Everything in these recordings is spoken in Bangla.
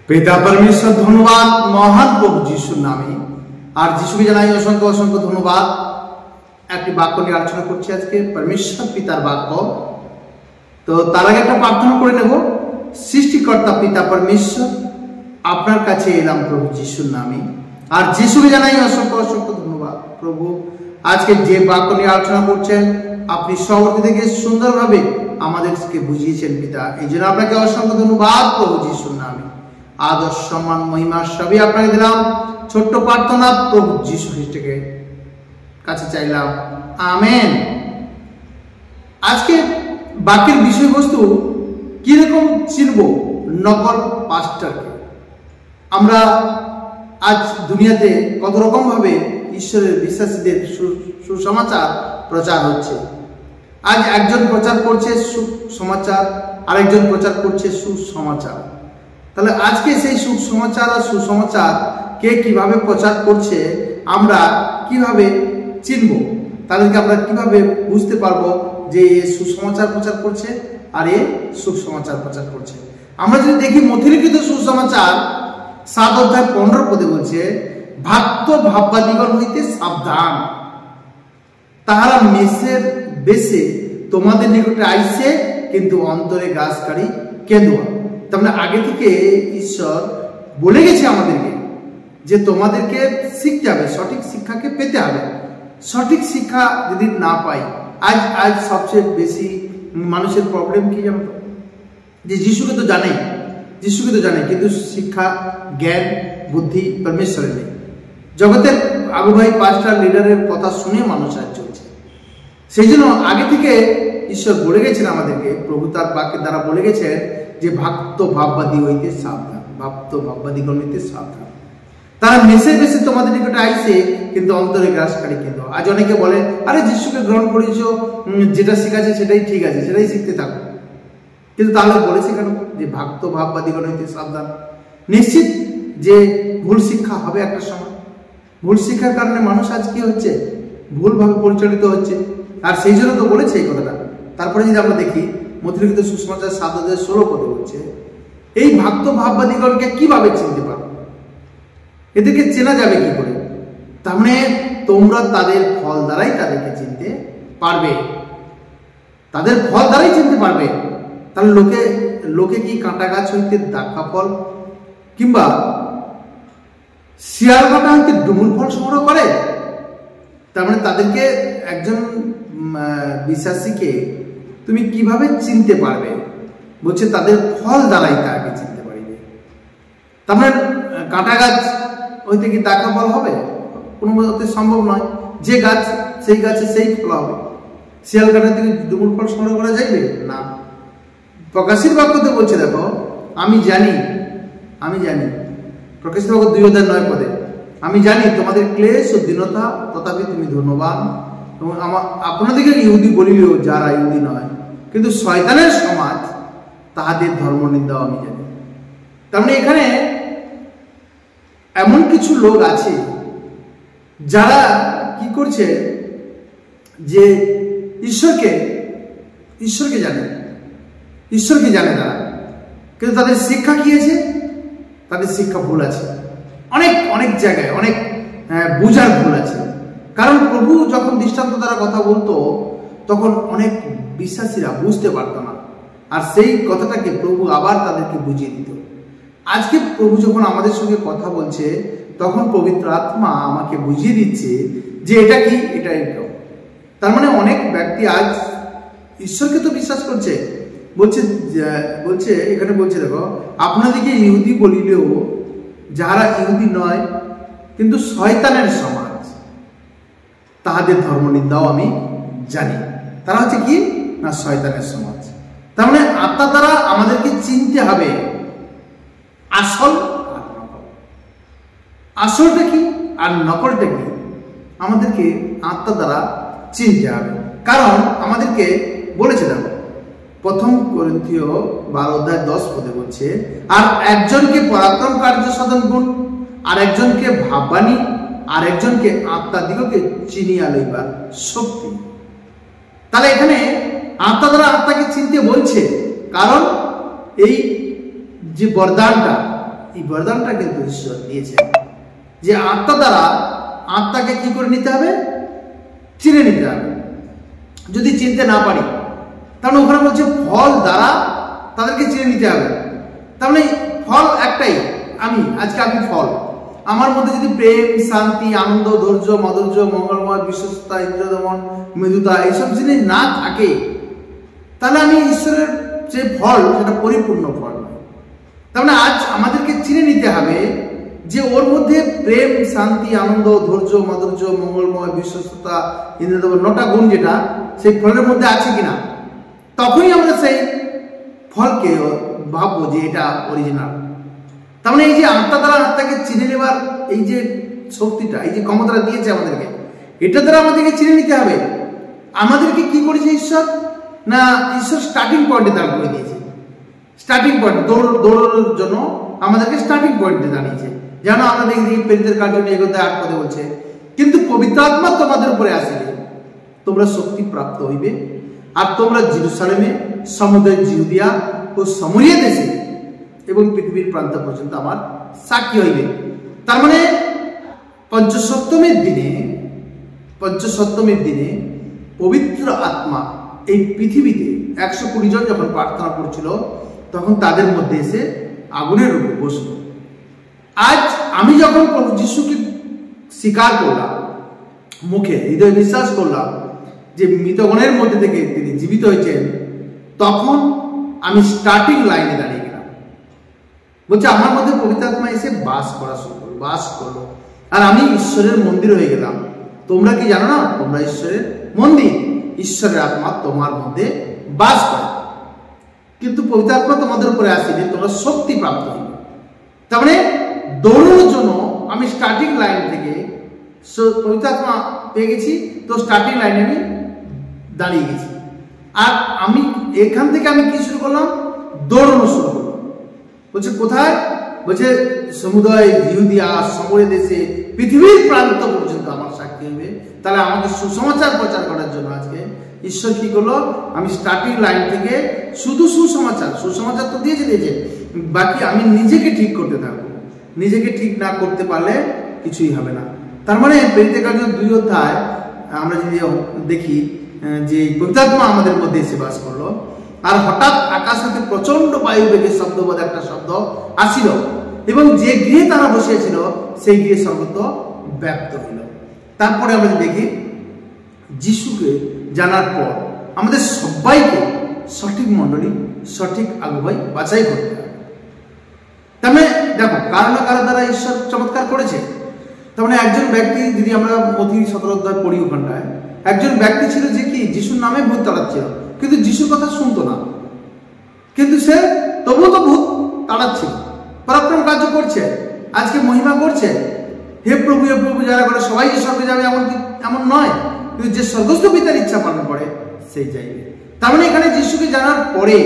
पिता परमेश्वर धन्यवाद महान प्रभु যিশুর নামে আর যিশুকে জানাই অসংখ্য অসংখ্য ধন্যবাদ। একটি বাক্য নিয়ে আলোচনা করছি আজকে, परमेश्वर পিতার বাক্য। তো তার আগে একটা প্রার্থনা করে নেব। সৃষ্টিকর্তা পিতা परमेश्वर আপনার কাছে এলাম প্রভু যিশুর নামে, আর যিশুকে জানাই অসংখ্য অসংখ্য ধন্যবাদ। প্রভু আজকে যে বাক্য নিয়ে আলোচনা করছেন আপনি সর্বত্র থেকে সুন্দরভাবে আমাদেরকে বুঝিয়েছেন পিতা, এই জন্য আপনাকে অসংখ্য ধন্যবাদ প্রভু যিশুর নামে। আদর সম্মান মহিমা সবই আপনাকে দিলাম। ছোট্ট প্রার্থনা প্রভু যিশু খ্রিস্টকে কাছে চাইলাম, আমেন। আজকে বাক্যের বিষয়বস্তু কিরকম চিনব নকল পাস্টারকে। আমরা আজ দুনিয়াতে কত রকম ভাবে ঈশ্বরের বিশ্বাসীদের সুসমাচার প্রচার হচ্ছে। আজ একজন প্রচার করছে সুসমাচার, আরেকজন প্রচার করছে সুসমাচার। তাহলে আজকে সেই সুসমাচার আর সুসমাচার কে কিভাবে প্রচার করছে আমরা কিভাবে চিনব, তাদেরকে আমরা কিভাবে বুঝতে পারবো যে এ সুসমাচার প্রচার করছে আর এ সুসমাচার প্রচার করছে। আমরা যদি দেখি মথিলিখিত সুসমাচার 7 অধ্যায় 15 পদে বলছে, ভ্রাত্য ভাববাদিগণ হইতে সাবধান, তাহারা মেষের বেশে তোমাদের নিকটে আইসে, কিন্তু অন্তরে গ্রাসকারী কেঁদুয়া। তার মানে আগে থেকে ঈশ্বর বলে গেছে আমাদেরকে যে তোমাদেরকে শিখতে হবে, সঠিক শিক্ষাকে পেতে হবে। সঠিক শিক্ষা যদি না পাই, আজ সবচেয়ে বেশি মানুষের প্রবলেম কি জানো তো, যে যিশুকে তো জানে কিন্তু শিক্ষা জ্ঞান বুদ্ধি পরমেশ্বরের নেই। জগতের আগুভাই পাঁচটা লিডারের কথা শুনে মানুষ আজ চলছে। সেই জন্য আগে থেকে ঈশ্বর বলে গেছেন আমাদেরকে, প্রভু তার বাক্যের দ্বারা বলে গেছেন যে ভক্ত ভাববাদী হইতে সাবধান, ভক্ত ভাববাদীগণ হইতে সাবধান, তারা মেসে বেশে তোমাদের নিকটে আইসে, কিন্তু অন্তরে গ্রাসকারী কেঁদো। আজ অনেকে বলে, আরে যিশুকে গ্রহণ করেছো, যেটা শিখাচ্ছে সেটাই ঠিক আছে, সেটাই শিখতে থাকো। কিন্তু তাহলে বলেছে কেন যে ভক্ত ভাববাদীগণ হইতে সাবধান? নিশ্চিত যে ভুল শিক্ষা হবে একটা সময়। ভুল শিক্ষার কারণে মানুষ আজ কি হচ্ছে, ভুলভাবে পরিচালিত হচ্ছে। আর সেই জন্য তো বলেছে এই কথাটা। তারপরে যদি আমরা দেখি মথিলিখিত সুসমাচার 7 অধ্যায় 16 পদে বলছে, এই ভক্ত ভাববাদীগণকে কিভাবে চিনতে পারো, এদেরকে চেনা যাবে কি করে? তার মানে তোমরা তাদের ফল দ্বারাই তাদেরকে চিনতে পারবে, তাদের ফল দ্বারাই চিনতে পারবে। তাহলে লোকে কি কাঁটা গাছ হইতে দাক্ষা ফল কিংবা শিয়াল কাঁটা হইতে ডুমুর ফল সংগ্রহ করে? তার মানে তাদেরকে, একজন বিশ্বাসীকে তুমি কিভাবে চিনতে পারবে? বলছে তাদের ফল দ্বারাই তাকে চিনতে পারবে। তার মানে কাঁটা গাছ হইতে কি দাক্ষা ফল হবে? কোনো মতে সম্ভব নয়। যে গাছ সেই গাছে সেই ফল হবে। শিয়াল কাঁটা থেকে ডুমুর ফল সংগ্রহ করা যাইবে না। প্রকাশিত বাক্যতে বলছে, দেখো আমি জানি, প্রকাশিত বাক্য 2 অধ্যায় 9 পদে, আমি জানি তোমাদের ক্লেশ ও দীনতা, তথাপি তুমি ধন্যবান। এবং আপনাদেরকে ইহুদি বলিলেও যারা ইহুদি নয়, কিন্তু শয়তানের সমাজ তাহাদের ধর্ম নিন্দাও আমি জানি। তার মানে এখানে এমন কিছু লোক আছে যারা কি করছে, যে ঈশ্বরকে জানে তারা, কিন্তু তাদের শিক্ষা কি আছে? তাদের শিক্ষা ভুল আছে। অনেক জায়গায় অনেক বুঝার ভুল আছে। কারণ প্রভু যখন দৃষ্টান্ত দ্বারা কথা বলতো তখন অনেক বিশ্বাসীরা বুঝতে পারত না, আর সেই কথাটাকে প্রভু আবার তাদেরকে বুঝিয়ে দিত। আজকে প্রভু যখন আমাদের সঙ্গে কথা বলছে তখন পবিত্র আত্মা আমাকে বুঝিয়ে দিচ্ছে যে এটা কি, এটা এরকম। তার মানে অনেক ব্যক্তি আজ ঈশ্বরকে তো বিশ্বাস করছে, বলছে এখানে বলছে, দেখো আপনাদেরকে ইহুদি বলিলেও যারা ইহুদি নয়, কিন্তু শয়তানের সমাজ তাহাদের ধর্ম নিন্দাও আমি জানি। তারা হচ্ছে কি না, শয়তানের সমাজ। তার মানে আত্মা দ্বারা আমাদেরকে চিনতে হবে আসল আর নকল। আসলটা কি আর নকলটা কি আমাদেরকে আত্মা দ্বারা চিনতে হবে। কারণ আমাদেরকে বলেছে, দেখো 1 করিন্থীয় 12 অধ্যায় 10 পদে বলছে, আর একজনকে পরাক্রম কার্য সাধন গুণ, আর একজনকে ভাববাণী, আর একজনকে আত্মা দিগকে চিনিয়া লইবার শক্তি। তাহলে এখানে আত্মা দ্বারা আত্মাকে চিনতে বলছে, কারণ এই যে বরদানটা এই বরদানটা কিন্তু ঈশ্বর দিয়েছেন যে আত্মা দ্বারা আত্মাকে কি করে নিতে হবে, চিনে নিতে হবে। যদি চিনতে না পারি তাহলে ওখানে বলছে ফল দ্বারা তাদেরকে চিনে নিতে হবে। তার মানে ফল একটাই, আজকে আমি ফল। আমার মধ্যে যদি প্রেম, শান্তি, আনন্দ, ধৈর্য, মাধুর্য, মঙ্গলময়, বিশ্বস্ততা, ইন্দ্রদমন, মৃদুতা এইসব জিনিস না থাকে তাহলে আমি ঈশ্বরের যে ফল সেটা পরিপূর্ণ ফল নয়। তার মানে আজ আমাদেরকে চিনে নিতে হবে যে ওর মধ্যে প্রেম, শান্তি, আনন্দ, ধৈর্য, মাধুর্য, মঙ্গলময়, বিশ্বস্ততা, ইন্দ্রদমন 9টা গুণ যেটা সেই ফলের মধ্যে আছে কিনা, তখনই আমরা সেই ফলকে ভাববো যে এটা অরিজিনাল। তার মানে এই যে আত্মা দ্বারা আত্মাকে চিনে নেবার এই যে শক্তিটা, এই যে ক্ষমতাটা দিয়েছে আমাদেরকে, এটা দ্বারা আমাদেরকে চিনে নিতে হবে। আমাদেরকে কি করেছে ঈশ্বর, না ঈশ্বর স্টার্টিং পয়েন্টে দাঁড় করে দিয়েছে। স্টার্টিং পয়েন্ট দৌড়ানোর জন্য আমাদেরকে স্টার্টিং পয়েন্টে দাঁড়িয়েছে। যেন আমরা দেখি প্রেরিতের কার্য নিয়ে এগোতে 8 পদে বলছে, কিন্তু পবিত্র আত্মা তোমাদের উপরে আসিবে, তোমরা শক্তি প্রাপ্ত হইবে, আর তোমরা জেরুসালেমে, সমুদ্রের জিহুদিয়া ও সামরিয়া দেশে এবং পৃথিবীর প্রান্ত পর্যন্ত আমার সাক্ষী হইবে। তার মানে পঞ্চসপ্তমীর দিনে পবিত্র আত্মা এই পৃথিবীতে 120 জন যখন প্রার্থনা করছিল তখন তাদের মধ্যে এসে আগুনের রূপে বসল। আজ আমি যখন প্রভু যিশুকে স্বীকার করলাম, মুখে হৃদয়ে বিশ্বাস করলাম যে মৃতগণের মধ্যে থেকে তিনি জীবিত হয়েছেন, তখন আমি স্টার্টিং লাইনে দাঁড়িয়ে গেলাম। বলছে আমার মধ্যে পবিত্র আত্মা এসে বাস করলো, আর আমি ঈশ্বরের মন্দির হয়ে গেলাম। তোমরা কি জানো না তোমরা ঈশ্বরের মন্দির, ঈশ্বরের আত্মা তোমার মধ্যে বাস করে। কিন্তু পবিত্র আত্মা তোমাদের উপরে আসিবে, তোমরা শক্তি প্রাপ্ত হইবে। তার মানে দৌড়ানোর জন্য আমি স্টার্টিং লাইন থেকে পবিত্র আত্মা পেয়ে গেছি, তো স্টার্টিং লাইনে আমি দাঁড়িয়ে গেছি। আর আমি এখান থেকে আমি কি শুরু করলাম, দৌড়ানো শুরু করলাম। বলছে কোথায়, বলছে সমুদয় ইহুদিয়া, সামরিয়া দেশে, পৃথিবীর প্রান্ত পর্যন্ত আমার সাক্ষী হবে। তাহলে আমাকে সুসমাচার প্রচার করার জন্য আজকে ঈশ্বর কি করলো, আমি স্টার্টিং লাইন থেকে শুধু সুসমাচার তো দিয়েছে, বাকি আমি নিজেকে ঠিক করতে থাকবো। নিজেকে ঠিক না করতে পারলে কিছুই হবে না। তার মানে প্রেরিতের কার্য 2 অধ্যায় আমরা যদি দেখি যে পবিত্র আত্মা আমাদের মধ্যে এসে বাস করলো, আর হঠাৎ আকাশ হতে প্রচন্ড বায়ু বেগে শব্দবোধ একটা শব্দ আসিল, এবং যে গৃহে তারা বসিয়েছিল সেই গৃহে শব্দ ব্যক্ত হইল। তারপরে আমরা দেখি যিশুকে জানার পর আমাদের সবাইকে সঠিক মণ্ডলী, সঠিক আগুবাই বাছাই করতে হবে। তার মানে দেখো কারো না কারো দ্বারা ঈশ্বর চমৎকার করেছে। তার মানে একজন ব্যক্তি, যদি আমরা মথি 17 অধ্যায় পড়ি, ওখানটায় একজন ব্যক্তি ছিল যে কি যিশুর নামে ভূত তাড়াচ্ছিল, কিন্তু যিশুর কথা শুনতো না, কিন্তু সে তবুও তো ভূত তাড়াচ্ছিল, পরাক্রম কার্য করছে, আজকে মহিমা করছে। হে প্রভু যারা করে সবাই স্বর্গে যাবে এমন নয়, কিন্তু যে স্বর্গস্থ পিতার ইচ্ছা পালন করে সেই যাইবে। তার মানে এখানে যিশুকে জানার পরে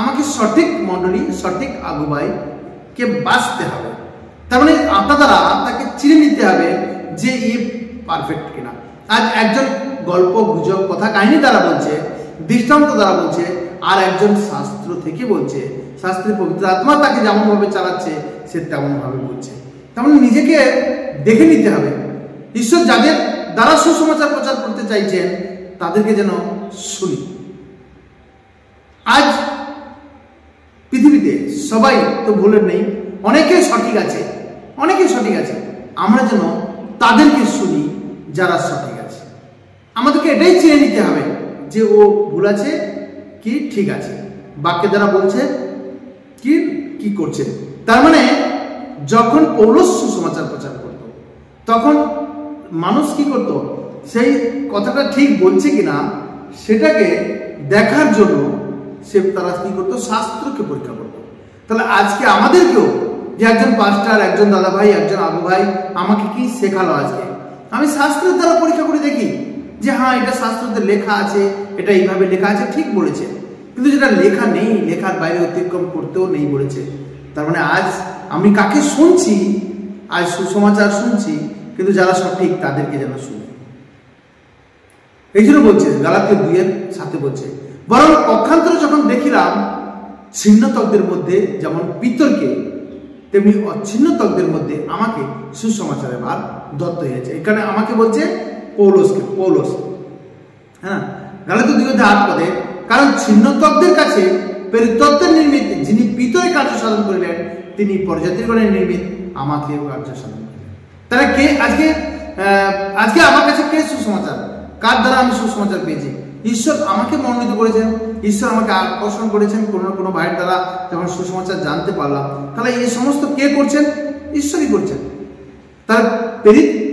আমাকে সঠিক মণ্ডলী, সঠিক আগুবাই কে বাঁচতে হবে। তার মানে আত্মা দ্বারা তাকে চিনে নিতে হবে যে ই পারফেক্ট কিনা। আজ একজন গল্প, গুজব, কথা, কাহিনী দ্বারা বলছে, দৃষ্টান্ত দ্বারা বলছে, আর একজন শাস্ত্র থেকে বলছে। শাস্ত্রের পবিত্র আত্মা তাকে যেমন ভাবে চালাচ্ছে সে তেমন ভাবে বলছে। তার মানে নিজেকে দেখে নিতে হবে। ঈশ্বর যাদের দ্বারা সুসমাচার প্রচার করতে চাইছেন তাদেরকে যেন শুনি। আজ পৃথিবীতে সবাই তো ভুলের নেই, অনেকে সঠিক আছে, আমরা যেন তাদেরকে শুনি যারা সঠিক আছে। আমাদেরকে এটাই চিনে নিতে হবে যে ও ভুল আছে কি ঠিক আছে, বাক্যের দ্বারা বলছে কি করছে। তার মানে যখন পৌলুস সুসমাচার প্রচার করত তখন মানুষ কি করত, সেই কথাটা ঠিক বলছে কিনা সেটাকে দেখার জন্য তারা কি করতো, শাস্ত্রকে পরীক্ষা করতো। তাহলে আজকে আমাদেরকেও, যে একজন পাস্টার, একজন দাদা ভাই, একজন আবু ভাই আমাকে কি শেখালো, আজকে আমি শাস্ত্রের দ্বারা পরীক্ষা করে দেখি যে হ্যাঁ এটা শাস্ত্রতে লেখা আছে, এটা এইভাবে লেখা আছে, ঠিক বলেছে। কিন্তু যেটা লেখা নেই, লেখার বাইরে অতিক্রম করতেও নেই বলেছে। তার মানে আজ আমি কাকে শুনছি, আজ সুসমাচার শুনছি, কিন্তু যারা সঠিক তাদেরকে যেন শুনি। এই জন্য বলছে গালাতীয় 2:7 বলছে, বরং পক্ষান্তরে যখন দেখিলাম ছিন্নতকদের মধ্যে যেমন পিতরকে তেমনি অচ্ছিন্নতকদের মধ্যে আমাকে সুসমাচারের ভার দত্ত হয়েছে। এখানে আমাকে বলছে পৌলস, হ্যাঁ, গালাতীয় 2:8 কারণ ছিন্নতকদের কাছে পরিতত্ত্বের নির্মিত যিনি পিতরে কার্য সাধন করিলেন, তিনি পরজাতিগণের নির্মিত আমাকেও কার্য সাধন করিলেন। তাহলে কে আজকে আমার কাছে কে সুসমাচার, কার দ্বারা আমি সুসমাচার পেয়েছি? ঈশ্বর আমাকে মনোনীত করেছেন, ঈশ্বর আমাকে আকর্ষণ করেছেন কোনো ভাইয়ের দ্বারা যখন সুসমাচার জানতে পারলাম। তাহলে এই সমস্ত কে করছেন? ঈশ্বরই করছেন। তার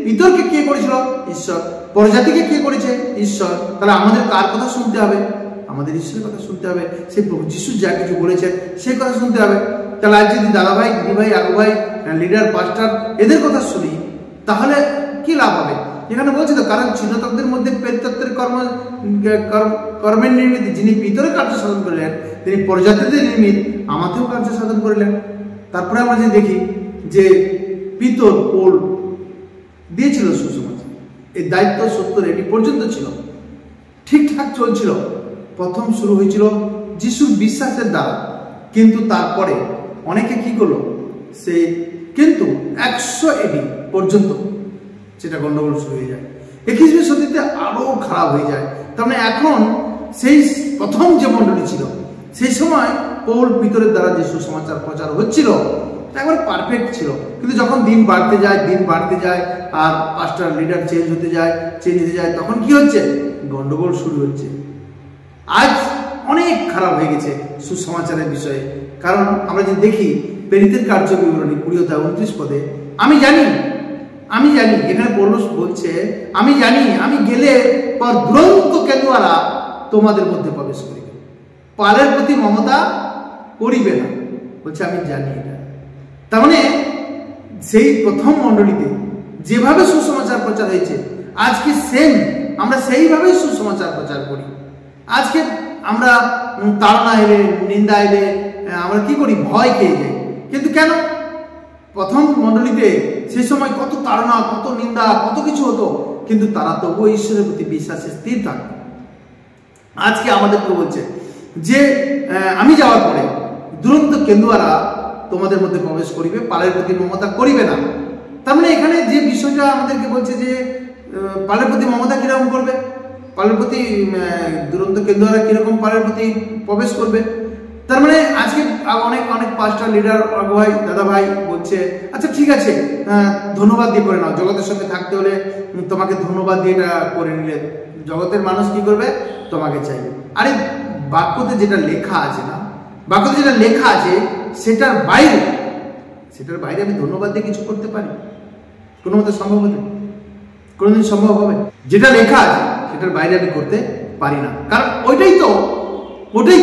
পিতরকে কে করেছিল? ঈশ্বর। পরজাতিকে কে করেছে? ঈশ্বর। তাহলে আমাদের কার কথা শুনতে হবে? আমাদের ঈশ্বরের কথা শুনতে হবে। সেই প্রভু যিশু যা কিছু বলেছেন সেই কথা শুনতে হবে। তাহলে আজ যদি দাদা ভাই, দিদি ভাই, আগু ভাই, লিডার, পাস্টার এদের কথা শুনি তাহলে কি লাভ হবে? এখানে বলছে তো, কারণ ছিন্নতকদের মধ্যে পরিতত্ত্বের কর্মের নির্মিত যিনি পিতরে কার্য সাধন করিলেন, তিনি পরজাতিদের নির্মিত আমাকেও কার্য সাধন করিলেন। তারপরে আমরা যে দেখি যে পিতর পৌল দিয়েছিল সুসমাচার, এই দায়িত্ব 70 পর্যন্ত ছিল, ঠিকঠাক চলছিল। প্রথম শুরু হয়েছিল যিশুর বিশ্বাসের দ্বারা, কিন্তু তারপরে অনেকে কি করলো, সে কিন্তু 100 AD পর্যন্ত সেটা গন্ডগোল শুরু হয়ে যায়। 21वीं শতাব্দীতে আরো খারাপ হয়ে যায়। তার মানে এখন সেই প্রথম যে মণ্ডলী ছিল সেই সময় পৌল পিতরের দ্বারা যে সুসমাচার প্রচার হচ্ছিল একবার পারফেক্ট ছিল, কিন্তু যখন দিন বাড়তে যায় আর পাস্টার লিডার চেঞ্জ হতে যায় তখন কি হচ্ছে? গন্ডগোল শুরু হচ্ছে। আজ অনেক খারাপ হয়ে গেছে সুসমাচারের বিষয়ে। কারণ আমরা যদি দেখি প্রেরিতের কার্য বিবরণী 20:29 আমি জানি এখানে পৌলুস বলছে, আমি জানি আমি গেলে পর দুরন্ত কেন্দুয়ারা তোমাদের মধ্যে প্রবেশ করিবে, পালের প্রতি মমতা করিবে না। বলছে আমি জানি এটা। তার মানে সেই প্রথম মণ্ডলীতে যেভাবে সুসমাচার প্রচার হয়েছে আজকে আমরা সেইভাবেই সুসমাচার প্রচার করি। আজকে আমরা তাড়না এলে, নিন্দা এলে আমরা কি করি? ভয় খেয়ে যাই। কিন্তু কেন? প্রথম মণ্ডলীতে সেই সময় কত তাড়না, কত নিন্দা, কত কিছু হতো, কিন্তু তারা তবুও ঈশ্বরের প্রতি বিশ্বাসে স্থির থাকত। আজকে আমাদেরকে বলছে যে আমি যাওয়ার পরে দুরন্ত কেন্দুয়ারা তোমাদের মধ্যে প্রবেশ করিবে, পালের প্রতি মমতা করিবে না। তার মানে এখানে যে বিষয়টা আমাদেরকে বলছে যে পালের প্রতি মমতা কিরকম করবে, পালের প্রতি দুরন্ত কেন্দুয়ারা কিরকম পালের প্রতি প্রবেশ করবে। তার মানে আজকে অনেক পাস্টার, লিডার, ভাই, দাদা ভাই বলছে আচ্ছা ঠিক আছে, ধন্যবাদ দিয়ে করে নাও, জগতের সঙ্গে থাকতে হলে তোমাকে ধন্যবাদ দিয়ে এটা করে নিলে জগতের মানুষ কি করবে? তোমাকে চাইবে। আরে বাক্যতে যেটা লেখা আছে না, বাক্যতে যেটা লেখা আছে সেটার বাইরে আমি ধন্যবাদ দিয়ে কিছু করতে পারি? কোনো মতে সম্ভব হতে? কোনোদিন সম্ভব হবে? যেটা লেখা আছে সেটার বাইরে আমি করতে পারি না। কারণ ওইটাই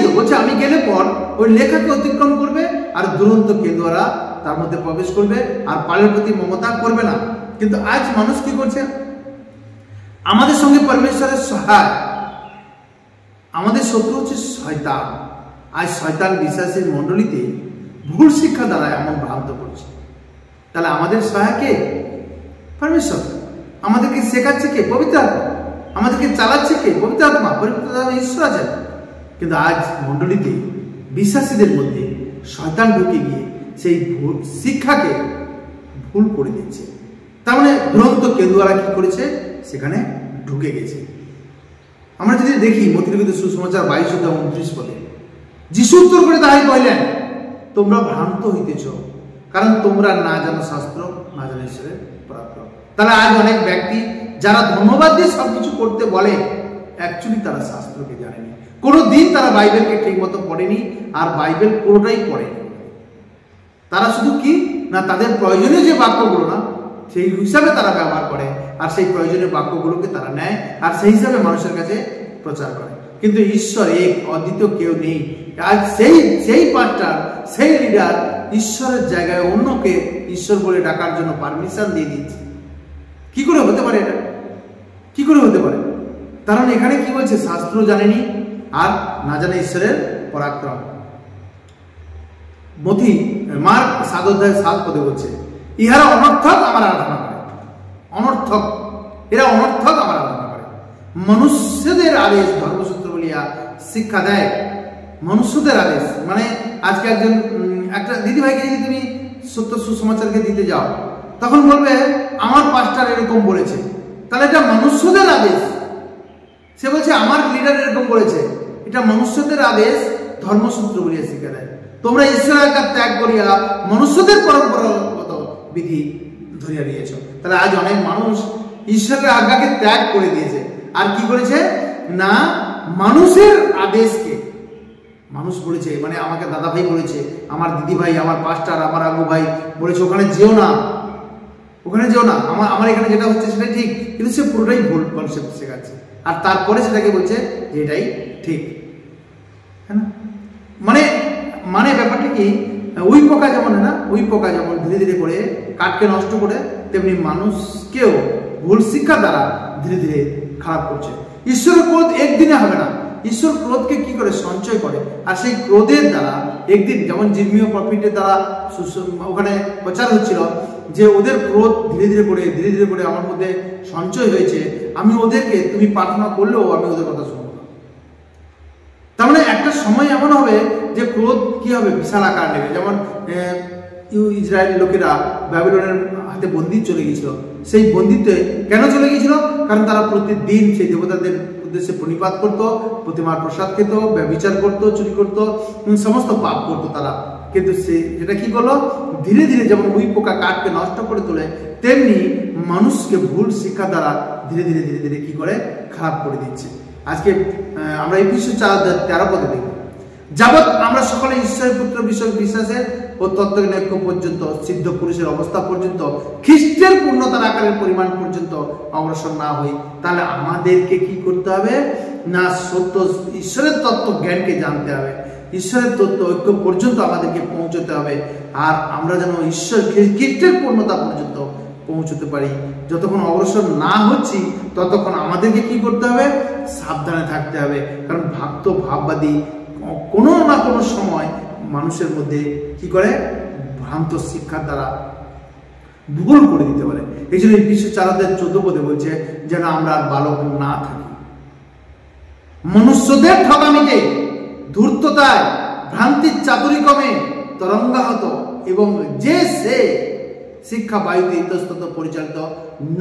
তো বলছে আমি গেলে পর ওই লেখাকে অতিক্রম করবে আর দুরন্ত কেন্দুয়ারা তার মধ্যে প্রবেশ করবে আর পালের প্রতি মমতা করবে না। কিন্তু আজ মানুষ কি করছে? আমাদের সঙ্গে পরমেশ্বরের সহায়, আমাদের শত্রু হচ্ছে শয়তান। আজ শয়তান বিশ্বাসের মণ্ডলীতে ভুল শিক্ষা দ্বারা এমন ভ্রান্ত করছে। তাহলে আমাদের সহায় কে? পরমেশ্বর। আমাদেরকে শেখাচ্ছে কে? পবিত্র আত্মা। আমাদেরকে চালাচ্ছে কে? পবিত্র আত্মা। পবিত্র আত্মা ঈশ্বর আছেন। কিন্তু আজ মণ্ডলীতে বিশ্বাসীদের মধ্যে শয়তান ঢুকে গিয়ে সেই শিক্ষাকে ভুল করে দিচ্ছে। তার মানে দুরন্ত কেন্দুয়ারা কি করেছে? সেখানে ঢুকে গেছে। আমরা যদি দেখি মথিলিখিত সুসমাচার 22:29 যিশু উত্তর করে তাহাই কহিলেন, তোমরা ভ্রান্ত হইতেছ, কারণ তোমরা না জানো শাস্ত্র, না জানো ঈশ্বরের পরাক্রম। তাহলে আজ অনেক ব্যক্তি যারা ধন্যবাদ দিয়ে সবকিছু করতে বলে, অ্যাকচুয়ালি তারা শাস্ত্রকে জানেনি। কোনোদিন তারা বাইবেলকে ঠিক মতো পড়েনি, আর বাইবেল পুরোটাই পড়েনি। তারা শুধু কি না, তাদের প্রয়োজনীয় যে বাক্যগুলো না সেই হিসাবে তারা ব্যবহার করে, আর সেই প্রয়োজনীয় বাক্যগুলোকে তারা নেয় আর সেই হিসাবে মানুষের কাছে প্রচার করে। কিন্তু ঈশ্বর এক, অদ্বিতীয় কেউ নেই। আজ সেই পাস্টার, সেই লিডার ঈশ্বরের জায়গায় অন্যকে ঈশ্বর বলে ডাকার জন্য পারমিশন দিয়ে দিচ্ছে। কি করে হতে পারে এটা? কি করে হতে পারে? কারণ এখানে কি বলছে? শাস্ত্র জানেনি আর না জানে ঈশ্বরের পরাক্রম। মার্ক 7:7 বলছে, ইহারা অনর্থক আমার আরাধনা করে। অনর্থক, এরা অনর্থক আমার আরাধনা করে। মনুষ্যদের আদেশ ধর্মসূত্র বলিয়া শিক্ষা দেয়। মনুষ্যদের আদেশ মানে আজকে একটা দিদি ভাইকে যদি তুমি সত্য সুসমাচারকে দিতে যাও, তখন বলবে আমার পাস্টার এরকম বলেছে। তাহলে এটা মনুষ্যদের আদেশ। সে বলছে আমার লিডার এরকম বলেছে, এটা মনুষ্যদের আদেশ ধর্মসূত্র বলিয়া শিখে দেয়। তোমরা ঈশ্বরের আজ্ঞা ত্যাগ করিয়া মনুষ্যদের পরম্পরাগত বিধি ধরিয়া নিয়েছ। তাহলে আজ অনেক মানুষ ঈশ্বরের আজ্ঞাকে ত্যাগ করে দিয়েছে, আর কি করেছে না মানুষের আদেশকে। মানুষ বলেছে, মানে আমাকে দাদা ভাই বলেছে, আমার দিদি ভাই, আমার পাস্টার, আমার আবু ভাই বলেছে ওখানে যেও না, ওখানে যেও না, আমার এখানে যেটা হচ্ছে সেটাই ঠিক, কিন্তু সে পুরোটাই ভুল কনসেপ্ট শেখাচ্ছে, আর তারপরে সেটাকে বলছে যে এটাই ঠিক, হ্যাঁ না? মানে মানে ব্যাপারটা কি, ওই পোকা যেমন না, ওই পোকা যেমন ধীরে ধীরে করে কাঠকে নষ্ট করে, তেমনি মানুষকেও ভুল শিক্ষা দ্বারা ধীরে ধীরে খারাপ করছে। ঈশ্বরের ক্রোধ একদিনে হবে না। ঈশ্বর ক্রোধকে কি করে সঞ্চয় করে, আর সেই ক্রোধের দ্বারা একদিন, যেমন জির্মীয় প্রফিটের দ্বারা ওখানে প্রচার হচ্ছিল যে ওদের ক্রোধ ধীরে ধীরে করে আমার মধ্যে সঞ্চয় হয়েছে, আমি ওদেরকে, তুমি প্রার্থনা করলেও আমি ওদের কথা শুনবো না। তার মানে একটা সময় এমন হবে যে ক্রোধ কি হবে, বিশাল আকার নেবে। যেমন ইসরায়েলের লোকেরা ব্যাবিলনের হাতে বন্দী চলে গিয়েছিল। সেই বন্দিত্বে কেন চলে গিয়েছিল? কারণ তারা প্রতিদিন সেই দেবতাদের উদ্দেশ্যে প্রণিপাত করত, প্রতিমার প্রসাদ খেত, ব্যভিচার করত, চুরি করত, সমস্ত পাপ করতো তারা। কিন্তু সে যেটা কি করলো, ধীরে ধীরে যেমন ওই পোকা কাঠকে নষ্ট করে তোলে, তেমনি মানুষকে ভুল শিক্ষা দ্বারা ধীরে ধীরে কি করে খারাপ করে দিচ্ছে। আজকে আমরা এফেসীয় 4:13 পদে দেখব, যাবৎ আমরা সকলে ঈশ্বরের পুত্র বিষয়ক বিশ্বাসের ও তত্ত্বজ্ঞানের ঐক্য পর্যন্ত, সিদ্ধ পুরুষের অবস্থা পর্যন্ত, খ্রিস্টের পূর্ণতার আকারের পরিমাণ পর্যন্ত অগ্রসর না হই, তাহলে আমাদেরকে কি করতে হবে না, সত্য ঈশ্বরের তত্ত্ব জ্ঞানকে জানতে হবে, ঈশ্বরের তত্ত্ব ঐক্য পর্যন্ত আমাদেরকে পৌঁছতে হবে। আর আমরা যেন ঈশ্বর খ্রিস্টের পূর্ণতা পর্যন্ত পৌঁছতে পারি। যতক্ষণ অগ্রসর না হচ্ছি ততক্ষণ আমাদেরকে কি করতে হবে, সাবধানে থাকতে হবে। কারণ ভাববাদী কোনো না কোনো সময় মানুষের মধ্যে কি করে, ভ্রান্ত শিক্ষার দ্বারা ভুল করে দিতে পারে। এই জন্য এফেসীয় 4:14 পদে বলছে যেন আমরা বালক না থাকি, মনুষ্যদের ঠকামিতে, ধূর্ততায়, ভ্রান্তির চাতুরিকমে তরঙ্গাহত, এবং যে সে শিক্ষা বায়ুতে ইতস্তত পরিচালিত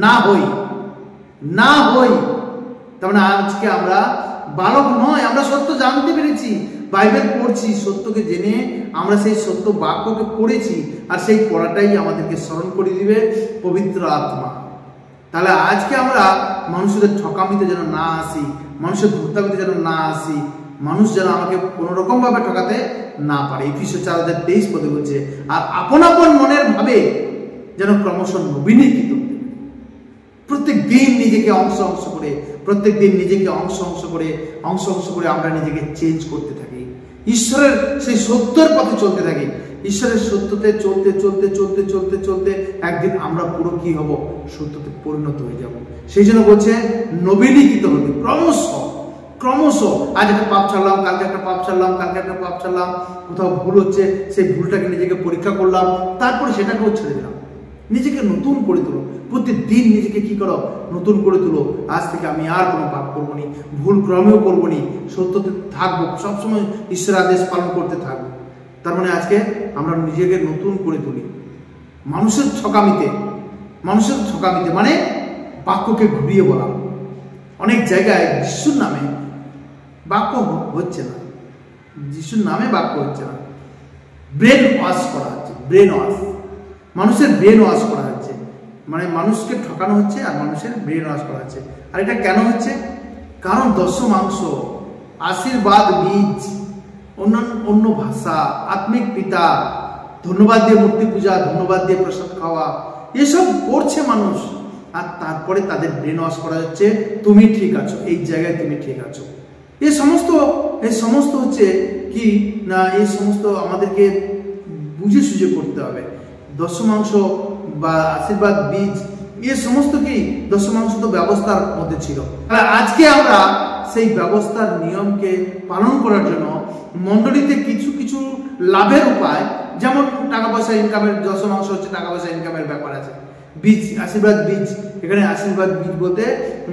না হই। তার মানে আজকে আমরা বালক নয়, আমরা সত্য জানতে পেরেছি, বাইবেল পড়ছি, সত্যকে জেনে আমরা সেই সত্য বাক্যকে পড়েছি, আর সেই পড়াটাই আমাদেরকে স্মরণ করে দিবে পবিত্র আত্মা। তাহলে আজকে আমরা মানুষদের ঠকামিতে যেন না আসি, মানুষের ধূর্তামিতে যেন না আসি, মানুষ যেন আমাকে কোনো রকম ভাবে ঠকাতে না পারে। এফেসীয় 4:23 পদে বলছে, আর আপন আপন মনের ভাবে যেন ক্রমশ নবীনীকৃত, প্রত্যেক দিন নিজেকে অংশ করে আমরা নিজেকে চেঞ্জ করতে থাকি, ঈশ্বরের সেই সত্যের পথে চলতে থাকি। ঈশ্বরের সত্যতে চলতে একদিন আমরা পুরো কি হব, সত্যতে পরিণত হয়ে যাব। সেই জন্য বলছে নবীনীকৃত হতে ক্রমশ। আজ একটা পাপ ছাড়লাম, কালকে একটা পাপ ছাড়লাম, কোথাও ভুল হচ্ছে, সেই ভুলটাকে নিজেকে পরীক্ষা করলাম, তারপরে সেটাকেও ছেড়ে দিলাম। নিজেকে নতুন করে তুলো, প্রতিদিন নিজেকে কি করো, নতুন করে তুলো। আজ থেকে আমি আর কোনো পাপ করবো নি, ভুল ক্রমেও করবো নি, সত্যতে থাকবো, সবসময় ঈশ্বরের আদেশ পালন করতে থাকবো। তার মানে আজকে আমরা নিজেকে নতুন করে তুলি। মানুষের ঠকামিতে মানে বাক্যকে ঘুরিয়ে বলা। অনেক জায়গায় যিশুর নামে বাক্য হচ্ছে না, ব্রেন ওয়াশ করা হচ্ছে, মানুষের ব্রেন ওয়াশ করা হচ্ছে, মানে মানুষকে ঠকানো হচ্ছে আর মানুষের ব্রেন ওয়াশ করা হচ্ছে। আর এটা কেন হচ্ছে? কারণ দশমাংশ, আশীর্বাদ বীজ, অন্য ভাষা, আত্মিক পিতা, ধন্যবাদ দিয়ে মূর্তি পূজা, ধন্যবাদ দিয়ে প্রসাদ খাওয়া, এসব করছে মানুষ। আর তারপরে তাদের ব্রেন ওয়াশ করা হচ্ছে, তুমি ঠিক আছো, এই জায়গায় তুমি ঠিক আছো। এই সমস্ত হচ্ছে কি না, এই সমস্ত আমাদেরকে বুঝে সুঝে করতে হবে। দশমাংশ বা আশীর্বাদ বীজ, এ সমস্ত কি দশমাংশ তো ব্যবস্থার মধ্যে ছিল। আজকে আমরা সেই ব্যবস্থার নিয়মকে পালন করার জন্য মণ্ডলীতে কিছু লাভের উপায়, যেমন টাকা পয়সা ইনকামের, দশমাংশ হচ্ছে টাকা পয়সা ইনকামের ব্যাপার আছে। বীজ, আশীর্বাদ বীজ, এখানে আশীর্বাদ বীজ বলতে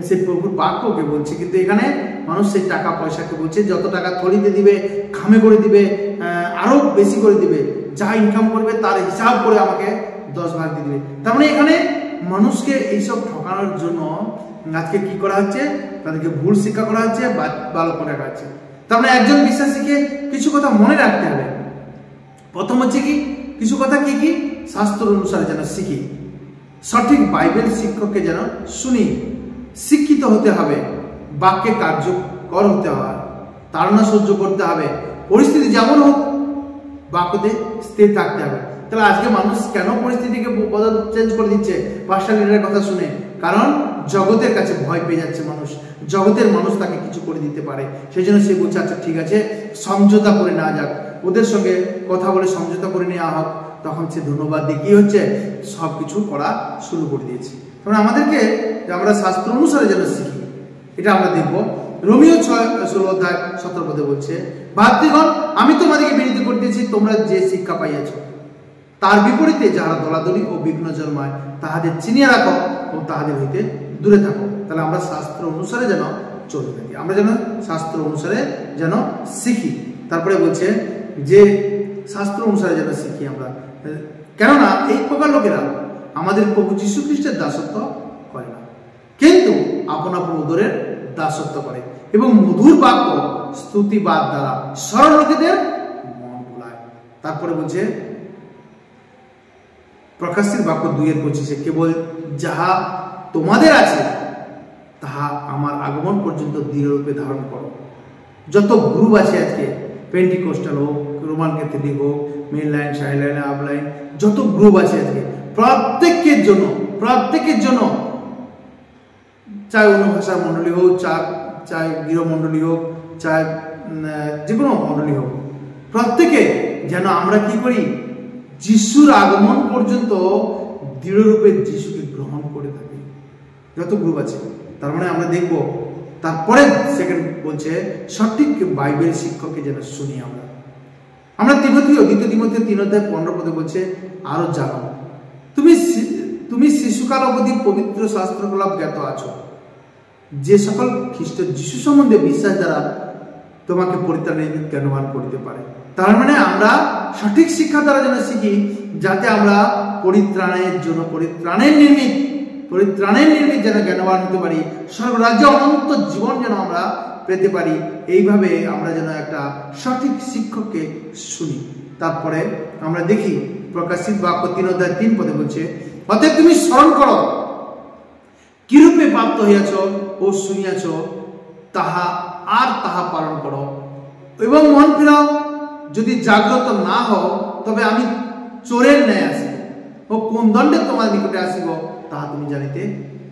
সেই প্রভুর বাক্যকে বলছে, কিন্তু এখানে মানুষ সেই টাকা পয়সাকে বলছে। যত টাকা থলিতে দিবে, খামে করে দিবে, আরো বেশি করে দিবে, যা ইনকাম করবে তার হিসাব করে আমাকে 10 ভাগ দিয়ে দেবে। তার মানে এখানে মানুষকে এইসব ঠকানোর জন্য আজকে কি করা হচ্ছে, তাদেরকে ভুল শিক্ষা করা হচ্ছে, ভালো করে রাখা হচ্ছে। তার মানে একজন বিশ্বাসীকে কিছু কথা মনে রাখতে হবে। প্রথম হচ্ছে কি, কিছু কথা কি কি শাস্ত্র অনুসারে যেন শিখি, সঠিক বাইবেল শিক্ষককে যেন শুনি, শিক্ষিত হতে হবে, বাক্যে কার্যকর হতে হবে, তাড়না সহ্য করতে হবে, পরিস্থিতি যেমন হোক বাক্যতে স্থির থাকতে হবে। তাহলে আজকে মানুষ কেন পরিস্থিতিকে বদল চেঞ্জ করে দিচ্ছে পাস্টার লিডারের কথা শুনে? কারণ জগতের কাছে ভয় পেয়ে যাচ্ছে মানুষ, জগতের মানুষ তাকে কিছু করে দিতে পারে, সেই জন্য সে বলছে আচ্ছা ঠিক আছে সমঝোতা করে নেওয়া যাক, ওদের সঙ্গে কথা বলে সমঝোতা করে নেওয়া হোক। তখন সে ধন্যবাদ দিয়ে কি হচ্ছে সব কিছু করা শুরু করে দিয়েছে। কারণ আমাদেরকে আমরা শাস্ত্র অনুসারে যেন শিখি, এটা আমরা দেখবো। রোমিও 6:16 পদে বলছে, ভাতৃগণ আমি তোমাদেরকে বিনীত করতেছি, তোমরা যে শিক্ষা পাইয়াছ তার বিপরীতে যারা দলাদলি ও বিঘ্ন জন্মায় তাহাদের চিনিয়ে রাখো ও তাহাদের হইতে দূরে থাকো। তাহলে আমরা শাস্ত্র অনুসারে যেন চলতে থাকি, আমরা যেন শাস্ত্র অনুসারে যেন শিখি। তারপরে বলছে যে শাস্ত্র অনুসারে যেন শিখি আমরা, কেননা এই প্রকার লোকেরা আমাদের প্রভু যীশু খ্রিস্টের দাসত্ব করে না, কিন্তু আপন আপন উদরের দাসত্ব করে এবং মধুর বাক্য স্তুতিবাদ দ্বারা সরল লোকেদের মন ভোলায়। তারপরে বলছে প্রকাশের বাক্য 2:25, কেবল যাহা তোমাদের আছে তাহা আমার আগমন পর্যন্ত দৃঢ়রূপে ধারণ করো। যত গ্রুপ আছে আজকে, পেন্টিকোস্টাল হোক, রোমান ক্যাথলিক হোক, main line, side line, up line, যত গ্রুপ আছে আজকে প্রত্যেকের জন্য চাই অন্য ভাষার মণ্ডলী হোক, চাই গৃহমণ্ডলী হোক, চাই যে কোনো মণ্ডলী হোক, প্রত্যেকে যেন আমরা কি করি, যিশুর আগমন পর্যন্ত দৃঢ়রূপে যিশুকে গ্রহণ করে থাকি। যত গ্রুপ আছে, তার মানে আমরা দেখব। তারপরে সেকেন্ড বলছে সঠিক বাইবেল শিক্ষককে যেন শুনি আমরা দ্বিতীয় তিমথিও 3:15 পদে বলছে, আরো জানো তুমি শিশুকাল অবধি পবিত্র শাস্ত্রকলাপ জ্ঞাত আছো, যে সকল খ্রিস্ট যিশু সম্বন্ধে বিশ্বাস দ্বারা তোমাকে পরিত্রাণের জ্ঞানবান করতে পারে। তার মানে আমরা সঠিক শিক্ষা দ্বারা যেন শিখি, যাতে আমরা পরিত্রাণের নির্মিত যেন জ্ঞানবান হতে পারি, স্বর্গরাজ্যে অনন্ত জীবন যেন আমরা পেতে পারি। এইভাবে আমরা যেন একটা সঠিক শিক্ষককে শুনি। তারপরে আমরা দেখি প্রকাশিত বাক্য 3:3 পদে বলছে, অতএব তুমি স্মরণ করো কিরূপে প্রাপ্ত হইয়াছ ও শুনিয়াছ, তাহা পালন করো এবং মন ফিরাও। যদি জাগ্রত না হও তবে আমি চোরের ন্যায় আসিব ও কোন দণ্ডে তোমার নিকটে আসিব তাহা তুমি জানিতে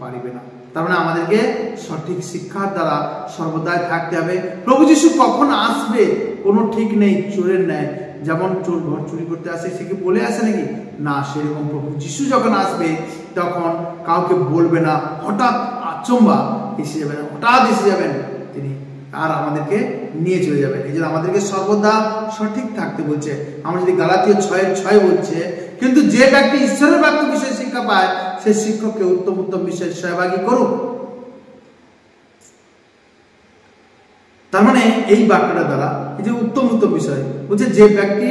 পারিবে না। তার মানে আমাদেরকে সঠিক শিক্ষার দ্বারা সর্বদাই থাকতে হবে। প্রভু যীশু কখন আসবে কোনো ঠিক নেই, চোরের ন্যায়। যেমন চোর ঘর চুরি করতে আসে, সে কি বলে আসে নাকি? না, সেরকম প্রভু যীশু যখন আসবে তখন কাউকে বলবে না, হঠাৎ আচমকা এসে যাবেন তিনি, আর আমাদেরকে নিয়ে চলে যাবেন। এই জন্য আমাদেরকে সর্বদা সঠিক থাকতে বলছে। আমরা যদি গালাতীয় 6:6 বলছে, কিন্তু যে ব্যক্তি ঈশ্বরের বাক্য বিষয়ে শিক্ষা পায় সে শিক্ষককে উত্তম বিষয়ে সহভাগী করুক। তার মানে এই বাক্যটা দ্বারা এই যে উত্তম বিষয় বলছে, যে ব্যক্তি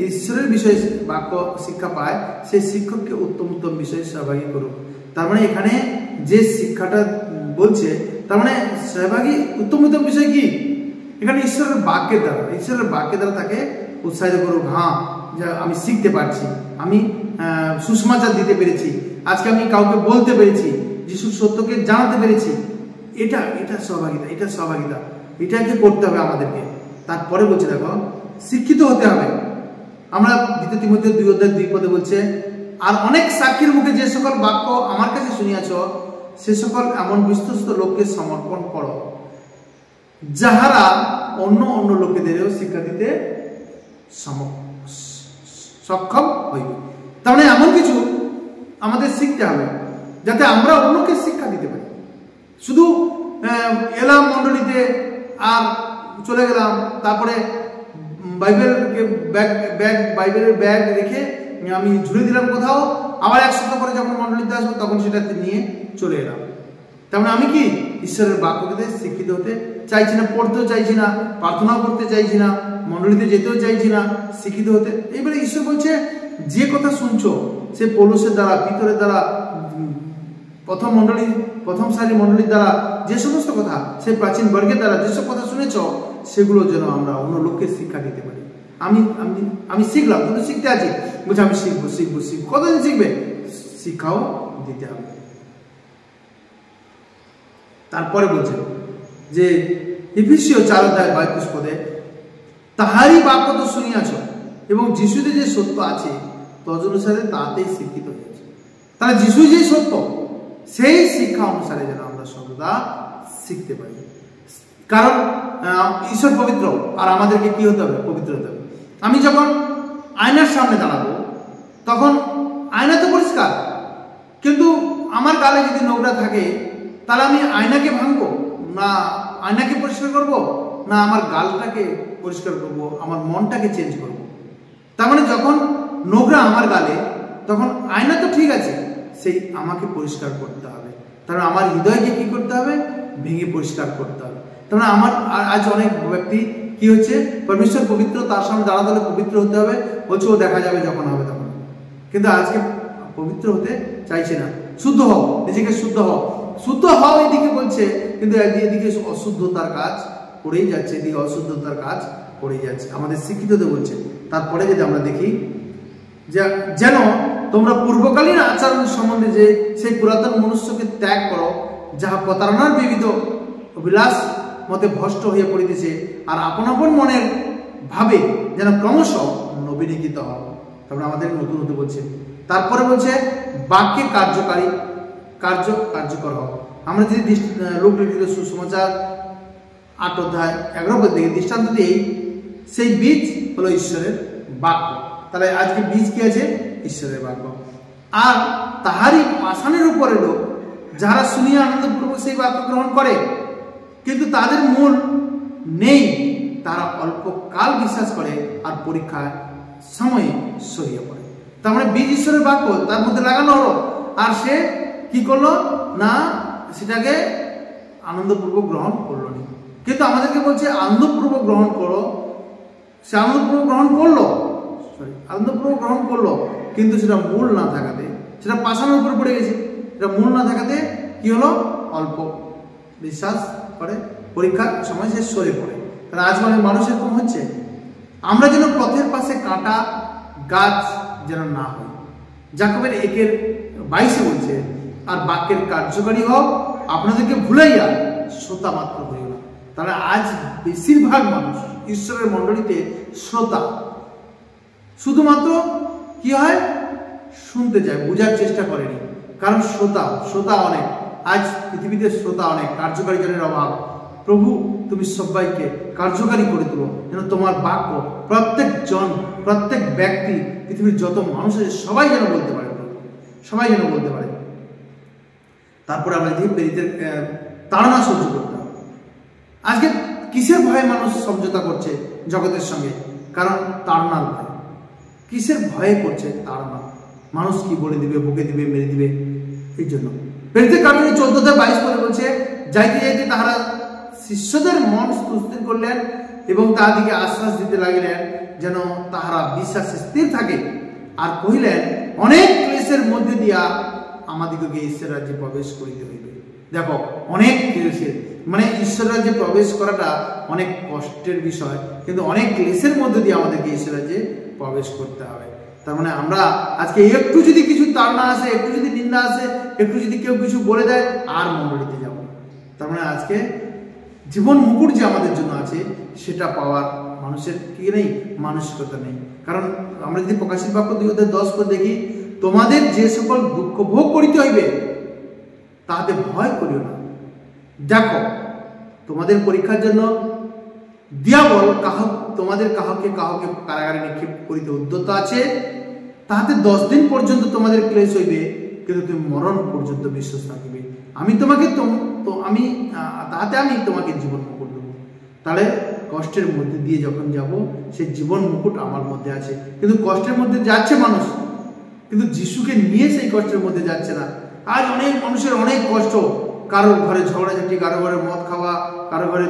ঈশ্বরের বিষয়ে বাক্য শিক্ষা পায় সেই শিক্ষককে উত্তম বিষয়ে সহভাগী করুক। তার মানে এখানে যে শিক্ষাটা বলছে, তার মানে সহভাগী উত্তম বিষয় কি, এখানে ঈশ্বরের বাক্যের দ্বারা তাকে উৎসাহিত করুক। হ্যাঁ, যা আমি শিখতে পারছি, আমি সুসমাচার দিতে পেরেছি, আজকে আমি কাউকে বলতে পেরেছি, যিশুর সত্যকে জানাতে পেরেছি, এটা সহভাগিতা, এটাকে করতে হবে আমাদেরকে। তারপরে বলছে দেখো, শিক্ষিত হতে হবে। আমরা 2 তিমথিও 2:2 পদে বলছে, আর অনেক সাক্ষীর মুখে যে সকল বাক্য আমার কাছে শুনিয়াছ সে সকল এমন বিশ্বস্ত লোককে সমর্পণ করো, যাহারা অন্য লোকেদেরও শিক্ষা দিতে সক্ষম হইবে। তার মানে এমন কিছু আমাদের শিখতে হবে যাতে আমরা অন্যকে শিক্ষা দিতে পারি। শুধু এলাম মণ্ডলীতে আর চলে গেলাম, তারপরে বাইবেলের ব্যাগ রেখে আমি ঝুলে দিলাম কোথাও, আবার 1 সপ্তাহ পরে যখন মণ্ডলীতে আসবো তখন সেটাতে নিয়ে চলে এলাম। তার মানে আমি কি ঈশ্বরের বাক্যকে শিক্ষিত হতে চাইছি না, পড়তেও চাইছি না, প্রার্থনা করতে চাইছি না, মণ্ডলীতে যেতেও চাইছি না শিক্ষিত হতে। এইবারে ঈশ্বর বলছে যে কথা শুনছো সে পৌলুসের দ্বারা, পিতরের দ্বারা, প্রথম সারির মণ্ডলীর দ্বারা যে সমস্ত কথা, সে প্রাচীন বর্গের দ্বারা যেসব কথা শুনেছ, সেগুলো যেন আমরা অন্য লোককে শিক্ষা দিতে পারি। আমি শিখলাম, কিন্তু শিখতে আছি, বলছে আমি শিখবো। কতদিন শিখবে? শিক্ষাও দিতে হবে। তারপরে বলছে যে এফেসীয় 4:22 তাহারই বাক্য তো শুনিয়াছ এবং যিশুতে যে সত্য আছে তদনুসারে তাতেই শিক্ষিত হয়েছে। তাহলে যিশু যে সত্য, সেই শিক্ষা অনুসারে যেন আমরা সর্বদা শিখতে পারি। কারণ ঈশ্বর পবিত্র, আর আমাদেরকে কি হতে হবে? পবিত্র হতে হবে। আমি যখন আয়নার সামনে দাঁড়াবো, তখন আয়না তো পরিষ্কার, কিন্তু আমার গালে যদি নোংরা থাকে, তাহলে আমি আয়নাকে ভাঙবো না আয়নাকে পরিষ্কার করব, না আমার গালটাকে পরিষ্কার করব, আমার মনটাকে চেঞ্জ করব? তার মানে যখন নোংরা আমার গালে, তখন আয়না তো ঠিক আছে, সেই আমাকে পরিষ্কার করতে হবে। তার আমার হৃদয়কে কি করতে হবে? ভেঙে পরিষ্কার করতে হবে। তার মানে আমার আজ অনেক ব্যক্তি কি হচ্ছে, পরমেশ্বর পবিত্র, তার সামনে দাঁড়াতে হলে পবিত্র হতে হবে, বলছে ও দেখা যাবে যখন হবে তখন। কিন্তু আজকে পবিত্র হতে চাইছে না। শুদ্ধ হও, নিজেকে শুদ্ধ হও, শুদ্ধ হও এদিকে বলছে, কিন্তু এদিকে অশুদ্ধতার কাজ করেই যাচ্ছে, এদিকে অশুদ্ধতার কাজ করেই যাচ্ছে, আমাদের শিক্ষিততে বলছে। তারপরে যদি আমরা দেখি যেন তোমরা পূর্বকালীন আচরণ সম্বন্ধে যে সেই পুরাতন মনুষ্যকে ত্যাগ করো, যাহা প্রতারণার বিবিধ অভিলাষ মতে ভ্রষ্ট হয়ে পড়িতেছে, আর আপন আপন মনের ভাবে যেন ক্রমশ নবীনীকৃত হও। তারপরে আমাদের নতুন হতে বলছে। তারপরে বলছে বাক্যে কার্যকর হও। আমরা যদি লোকলিখিত সুসমাচার 8:11 দিকে দৃষ্টান্ত দিই, সেই বীজ হলো ঈশ্বরের বাক্য। তাহলে আজকে বীজ কি আছে? ঈশ্বরের বাক্য। আর তাহারই পাষাণের উপরে লোক যারা শুনিয়া আনন্দপূর্বক সেই বাক্য গ্রহণ করে, কিন্তু তাদের মূল নেই, তারা অল্প কাল বিশ্বাস করে আর পরীক্ষার সময়ে সরিয়ে পড়ে। তার মানে বীজ ঈশ্বরের বাক্য তার মধ্যে লাগানো হলো, আর সে কি করলো না সেটাকে আনন্দপূর্বক গ্রহণ করলো না। কিন্তু আমাদেরকে বলছে আনন্দপূর্বক গ্রহণ করো। সে আনন্দপূর্বক গ্রহণ করলো, কিন্তু সেটা মূল না থাকাতে, সেটা পাষাণের উপরে পড়ে গেছে, সেটা মূল না থাকাতে কি হলো? অল্প বিশ্বাস করে পরীক্ষার সময় সে সরে পড়ে। তাহলে আজ অনেক মানুষ এরকম হচ্ছে। আমরা যেন পথের পাশে কাটা গাছ যেন না হয়। যাকবের 1:22 বলছে, আর বাক্যের কার্যকারী হোক, আপনাদেরকে ভুলাইয়া শ্রোতা মাত্র হইও না। তাহলে আজ বেশিরভাগ মানুষ ঈশ্বরের মণ্ডলীতে শ্রোতা, শুধুমাত্র কি হয়? শুনতে চায়, বোঝার চেষ্টা করেনি। কারণ শ্রোতা অনেক, আজ পৃথিবীতে শ্রোতা অনেক, কার্যকারী জনের অভাব। প্রভু তুমি সবাইকে কার্যকারী করে তুলো, যেন তোমার বাক্য প্রত্যেক ব্যক্তি, পৃথিবীর যত মানুষ আছে সবাই যেন বলতে পারে, সবাই যেন বলতে পারে। তারপরে আমরা দেখি প্রেরিতের তাড়না সহ্য করতে হবে। আজকে কিসের ভয়ে মানুষ সমঝোতা করছে জগতের সঙ্গে? কারণ তাড়নার ভয়। কিসের ভয়ে করছে? তাড়না। মানুষ কি বলে দিবে, বকে দিবে, মেরে দিবে, এই জন্য। প্রেরিতের কার্য 14:22 বলছে, যাইতে যাইতে তাহারা শিষ্যদের মন স্থির করলেন এবং তাহাদিকে আশ্বাস দিতে লাগিলেন যেন তাহারা বিশ্বাসে স্থির থাকে, আর কহিলেন অনেক ক্লেশের মধ্যে দিয়া আমাদিগকে ঈশ্বর রাজ্যে প্রবেশ করিতে হইবে। দেখো, অনেক ক্লেশের, মানে ঈশ্বর রাজ্যে প্রবেশ করাটা অনেক কষ্টের বিষয়, কিন্তু অনেক ক্লেশের মধ্যে দিয়ে আমাদেরকে ঈশ্বর রাজ্যে প্রবেশ করতে হবে। তার মানে আমরা আজকে একটু যদি কিছু তাড়না আসে, একটু যদি নিন্দা আসে, একটু যদি কেউ কিছু বলে দেয়, আর মণ্ডলীতে যাব। তার মানে আজকে জীবন মুকুট যে আমাদের জন্য আছে, সেটা পাওয়ার মানুষের কি নেই, মানসিকতা নেই। কারণ আমরা যদি প্রকাশিত বাক্য 2:10 দেখি, তোমাদের যে সকল দুঃখ ভোগ করিতে হইবে তাহাতে ভয় করিও না। দেখো, তোমাদের পরীক্ষার জন্য দিয়াবল তোমাদের কাহকে কারাগারে নিক্ষেপ করিতে উদ্যত আছে, তাহাতে 10 দিন পর্যন্ত তোমাদের ক্লেশ হইবে, কিন্তু তুমি মরণ পর্যন্ত বিশ্বাস থাকিবে। তাহাতে আমি তোমাকে জীবন মুকুট দেব। তাহলে কষ্টের মধ্যে দিয়ে যখন যাব, সেই জীবন মুকুট আমার মধ্যে আছে। কিন্তু কষ্টের মধ্যে যাচ্ছে মানুষ, কিন্তু যিশুকে নিয়ে সেই কষ্টের মধ্যে যাচ্ছে না। আজ অনেক মানুষের অনেক কষ্ট, কারোর ঘরে ঝগড়াঝাটি, কারো ঘরে মদ খাওয়া, কারো ঘরে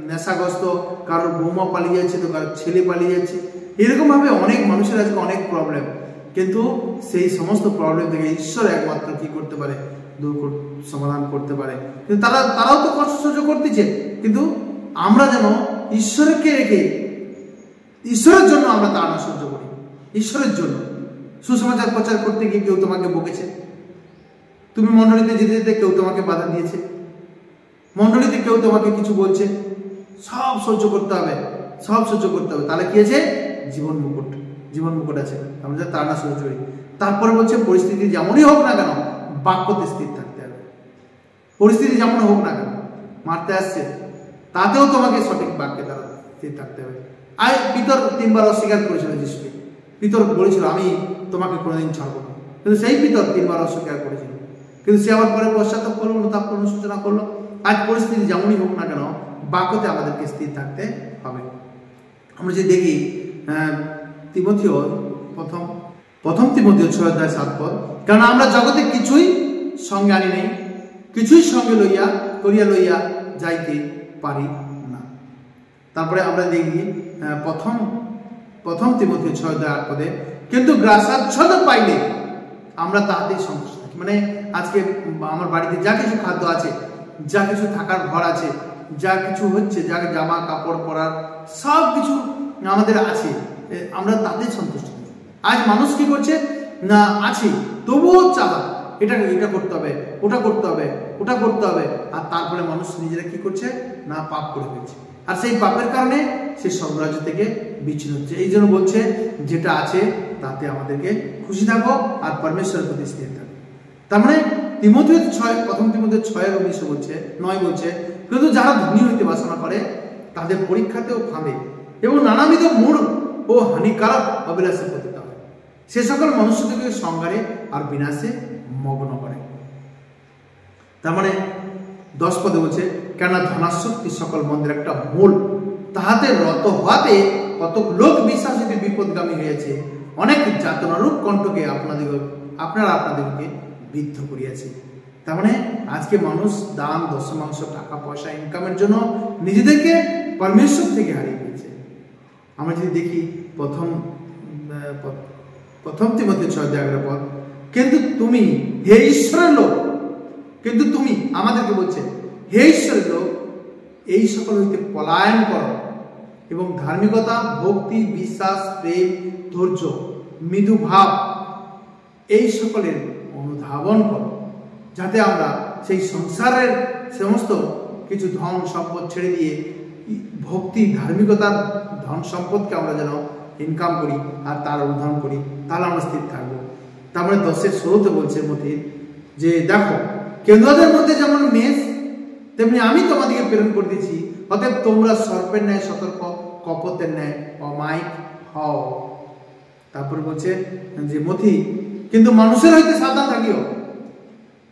নেশাগ্রস্ত, কারোর বৌমা পালিয়ে যাচ্ছে তো কারোর ছেলে পালিয়ে যাচ্ছে, এরকমভাবে অনেক মানুষের আজকে অনেক প্রবলেম। কিন্তু সেই সমস্ত প্রবলেম থেকে ঈশ্বর একমাত্র কি করতে পারে, সমাধান করতে পারে। কিন্তু তারাও তো কষ্ট সহ্য করতেছে, কিন্তু আমরা যেন ঈশ্বরকে রেখে ঈশ্বরের জন্য আমরা তাড়না সহ্য করি। ঈশ্বরের জন্য সুসমাচার প্রচার করতে গিয়ে কেউ তোমাকে বকেছে, তুমি মণ্ডলীতে যেতে যেতে কেউ তোমাকে বাধা দিয়েছে, মণ্ডলীতে কেউ তোমাকে কিছু বলছে, সব সহ্য করতে হবে, সব সহ্য করতে হবে। তাহলে কি আছে? জীবন মুকুট আছে, আমরা তাড়না সহ্য করি। তারপরে বলছে পরিস্থিতি যেমনই হোক না কেন বাক্যতে স্থির থাকতে হবে। পরিস্থিতি যেমন হোক না কেন, মারতে আসছে তাতেও তোমাকে সঠিক বাক্যে দ্বারা স্থির থাকতে হবে। পিতর 3 বার অস্বীকার করেছিল যিশুকে। পিতর বলেছিল আমি তোমাকে কোনোদিন ছাড়বো না, কিন্তু সেই পিতর 3 বার অস্বীকার করেছিল, কিন্তু সে আবার পরে পশ্চাত্তাপ করলো, অনুতাপ করলো, সূচনা করলো। আজ পরিস্থিতি যেমনই হোক না কেন বাক্যতে আমাদেরকে স্থির থাকতে হবে। আমরা যদি দেখি তিমথিও প্রথম তিমথিও 6:7, কারণ আমরা জগতে কিছুই সঙ্গে আনি নাই, কিছুই সঙ্গে করিয়া লইয়া যাইতে পারি না। তারপরে আমরা দেখি প্রথম তিমথিও 6:8, কিন্তু গ্রাসাচ্ছন্ন পাইলে আমরা তাহাতেই সন্তুষ্ট থাকি। মানে আজকে আমার বাড়িতে যা কিছু খাদ্য আছে, যা কিছু থাকার ঘর আছে, যা কিছু হচ্ছে, যা জামা কাপড় পরার সব কিছু আমাদের আছে, আমরা তাতেই সন্তুষ্ট থাকি। আজ মানুষ কি করছে না, আছে তবুও চাহা এটা করতে হবে, ওটা করতে হবে, ওটা করতে হবে, আর তারপরে মানুষ নিজেরা কি করছে না পাপ করে ফেলছে, আর সেই পাপের কারণে সে স্বর্গরাজ্য থেকে বিচ্ছিন্ন হচ্ছে। এই জন্য বলছে যেটা আছে তাতে আমাদেরকে খুশি থাকো আর পরমেশ্বরের প্রতি স্থির থাকো। তার মানে প্রথম তিমথিও 6:9 বলছে, কিন্তু যারা ধনী হইতে বাসনা করে তাদের পরীক্ষাতেও ফাঁদে এবং নানাবিধ মূঢ় ও হানিকারক অবিলাসে পতিত হয়, সে সকল মনুষ্যকে সংহারে আর বিনাশে মগ্ন করে। তার মানে 10 পদে বলছে, কেননা ধনাসক্তি সকল মন্দির একটা মূল, তাহাতে রত হওয়াতে কত লোক বিশ্বাসীতে বিপদগামী হয়েছে, অনেক যাতনারূপ কণ্ঠকে আপনাদেরকে বিদ্ধ করিয়াছে। তার মানে আজকে মানুষ দান দশমাংশ টাকা পয়সা ইনকামের জন্য নিজেদেরকে পরমেশ্বর থেকে হারিয়ে ফেলছে। আমরা যদি দেখি প্রথম তিমথিও 6:11, কিন্তু তুমি হে ঈশ্বরের লোক, কিন্তু তুমি আমাদেরকে বলছে হে ঈশ্বরের লোক, এই সকল হইতে পলায়ন করো এবং ধার্মিকতা, ভক্তি, বিশ্বাস, প্রেম, ধৈর্য, মৃদু ভাব এই সকলের অনুধাবন করো, যাতে আমরা সেই সংসারের সমস্ত কিছু ধন সম্পদ ছেড়ে দিয়ে ভক্তি, ধার্মিকতার ধন সম্পদকে আমরা যেন ইনকাম করি আর তার অনুধাবন করি, তাহলে আমরা স্থির থাকবো। তারপরে 10:16 বলছে মতি যে দেখো কেন্দ্রদের মধ্যে যেমন মেষ, তেমনি আমি তোমাদেরকে প্রেরণ করে দিয়েছি, অতএব তোমরা সর্পের ন্যায় সতর্ক, কপটের ন্যায় অমায়িক হও। তারপরে বলছে যে মতি, কিন্তু মানুষের হইতে সাবধান থাকিও,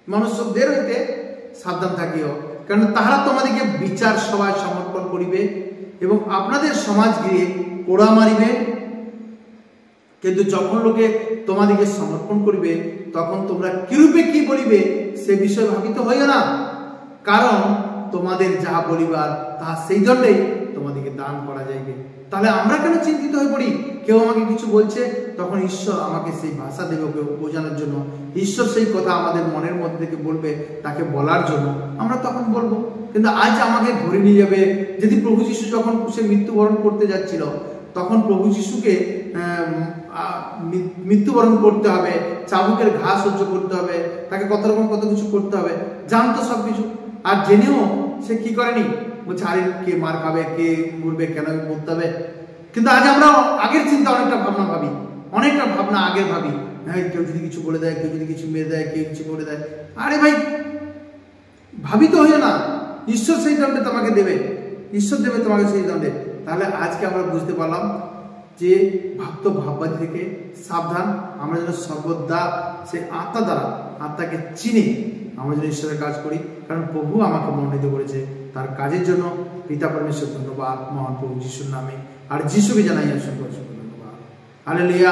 মনুষ্যদের হইতে সাবধান থাকিও, কারণ তাহারা তোমাদেরকে বিচার সভায় সমর্পণ করিবে এবং আপনাদের সমাজ গৃহে পোড়া মারিবে, কিন্তু যখন লোকে তোমাদেরকে সমর্পণ করিবে তখন তোমরা কিরূপে কি বলিবে সে বিষয়ে ভাবিত হইও না, কারণ তোমাদের যাহা বলিবার তাহা সেই জন্যই তোমাদেরকে দান করা যাইবে। তাহলে আমরা কেন চিন্তিত হয়ে পড়ি? কেউ আমাকে কিছু বলছে, তখন ঈশ্বর আমাকে সেই ভাষা দেবে ওকে বোঝানোর জন্য, ঈশ্বর সেই কথা আমাদের মনের মধ্যে থেকে বলবে তাকে বলার জন্য, আমরা তখন বলবো। কিন্তু আজ আমাকে ধরে নিয়ে যাবে, যদি প্রভু যিশু যখন সে মৃত্যুবরণ করতে যাচ্ছিল তখন প্রভু যিশুকে মৃত্যুবরণ করতে হবে, চাবুকের ঘা সহ্য করতে হবে, তাকে কত রকম কত কিছু করতে হবে, জানতো সব কিছু, আর জেনেও সে কি করেনি, বলছে আরে কে মার খাবে, কে মরবে, কেন মরতে হবে। কিন্তু আজ আমরা আগের চিন্তা অনেকটা ভাবনা আগের ভাবি, হ্যাঁ কেউ যদি কিছু বলে দেয়, কেউ যদি কিছু মেরে দেয়, কেউ কিছু করে দেয়, আরে ভাই ভাবিত হইও না, ঈশ্বর সেই দণ্ডে তোমাকে দেবে, ঈশ্বর দেবে তোমাকে সেই দণ্ডে। তাহলে আজকে আমরা বুঝতে পারলাম যে ভাববাদী থেকে সাবধান, আমরা যেন সর্বদা সেই আত্মা দ্বারা আত্মাকে চিনে আমরা যেন ঈশ্বরের কাজ করি, কারণ প্রভু আমাকে মনোনীত করেছে তার কাজের জন্য। পিতা পরমেশ্বর ধন্যবাদ মহান প্রভু যিশুর নামে, আর যিশুকে জানাই অসংখ্য ধন্যবাদ। হালেলুয়া।